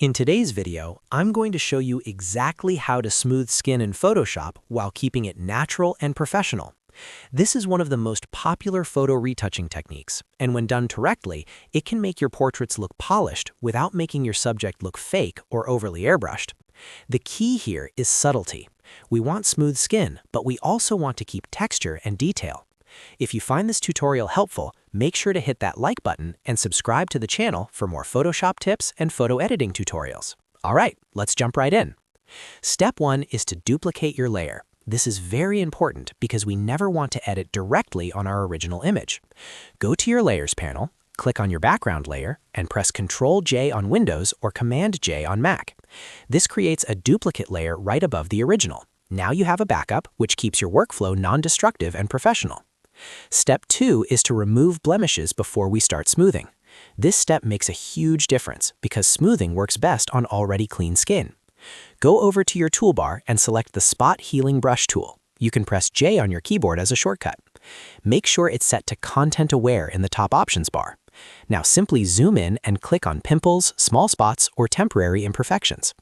In today's video, I'm going to show you exactly how to smooth skin in Photoshop while keeping it natural and professional. This is one of the most popular photo retouching techniques, and when done correctly, it can make your portraits look polished without making your subject look fake or overly airbrushed. The key here is subtlety. We want smooth skin, but we also want to keep texture and detail. If you find this tutorial helpful, make sure to hit that like button and subscribe to the channel for more Photoshop tips and photo editing tutorials. All right, let's jump right in. Step 1 is to duplicate your layer. This is very important because we never want to edit directly on our original image. Go to your Layers panel, click on your background layer, and press Ctrl-J on Windows or Command-J on Mac. This creates a duplicate layer right above the original. Now you have a backup, which keeps your workflow non-destructive and professional. Step 2 is to remove blemishes before we start smoothing. This step makes a huge difference because smoothing works best on already clean skin. Go over to your toolbar and select the Spot Healing Brush tool. You can press J on your keyboard as a shortcut. Make sure it's set to Content Aware in the top options bar. Now simply zoom in and click on pimples, small spots, or temporary imperfections.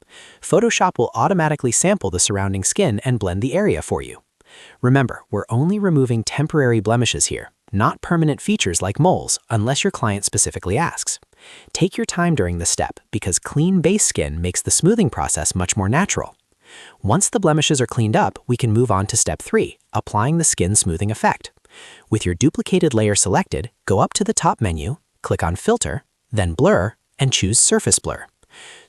Photoshop will automatically sample the surrounding skin and blend the area for you. Remember, we're only removing temporary blemishes here, not permanent features like moles, unless your client specifically asks. Take your time during this step because clean base skin makes the smoothing process much more natural. Once the blemishes are cleaned up, we can move on to step 3, applying the skin smoothing effect. With your duplicated layer selected, go up to the top menu, click on Filter, then Blur, and choose Surface Blur.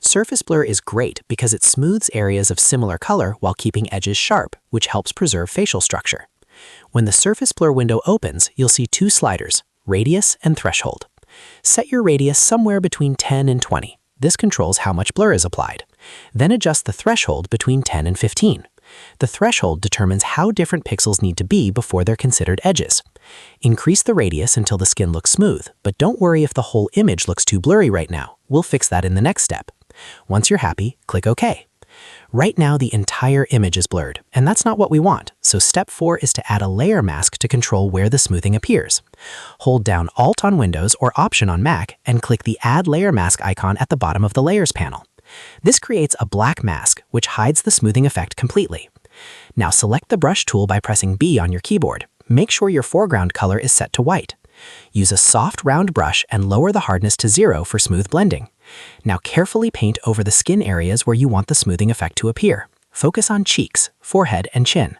Surface blur is great because it smooths areas of similar color while keeping edges sharp, which helps preserve facial structure. When the surface blur window opens, you'll see two sliders, radius and threshold. Set your radius somewhere between 10 and 20. This controls how much blur is applied. Then adjust the threshold between 10 and 15. The threshold determines how different pixels need to be before they're considered edges. Increase the radius until the skin looks smooth, but don't worry if the whole image looks too blurry right now. We'll fix that in the next step. Once you're happy, click OK. Right now, the entire image is blurred, and that's not what we want, so step 4 is to add a layer mask to control where the smoothing appears. Hold down Alt on Windows or Option on Mac and click the Add Layer Mask icon at the bottom of the Layers panel. This creates a black mask, which hides the smoothing effect completely. Now select the brush tool by pressing B on your keyboard. Make sure your foreground color is set to white. Use a soft round brush and lower the hardness to 0 for smooth blending. Now carefully paint over the skin areas where you want the smoothing effect to appear. Focus on cheeks, forehead, and chin.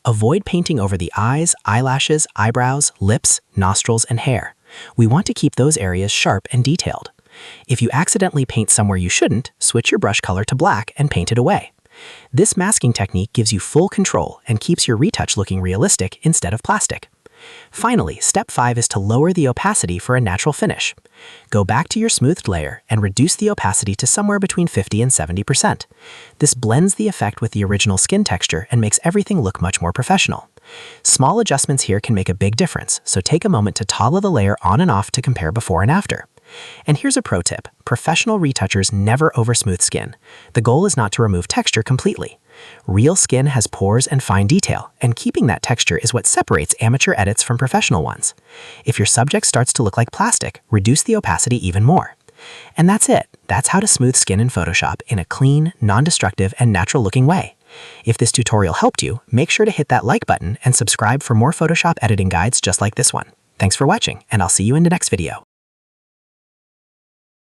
Avoid painting over the eyes, eyelashes, eyebrows, lips, nostrils, and hair. We want to keep those areas sharp and detailed. If you accidentally paint somewhere you shouldn't, switch your brush color to black and paint it away. This masking technique gives you full control and keeps your retouch looking realistic instead of plastic. Finally, step 5 is to lower the opacity for a natural finish. Go back to your smoothed layer and reduce the opacity to somewhere between 50 and 70%. This blends the effect with the original skin texture and makes everything look much more professional. Small adjustments here can make a big difference, so take a moment to toggle the layer on and off to compare before and after. And here's a pro tip. Professional retouchers never oversmooth skin. The goal is not to remove texture completely. Real skin has pores and fine detail, and keeping that texture is what separates amateur edits from professional ones. If your subject starts to look like plastic, reduce the opacity even more. And that's it. That's how to smooth skin in Photoshop in a clean, non-destructive, and natural-looking way. If this tutorial helped you, make sure to hit that like button and subscribe for more Photoshop editing guides just like this one. Thanks for watching, and I'll see you in the next video.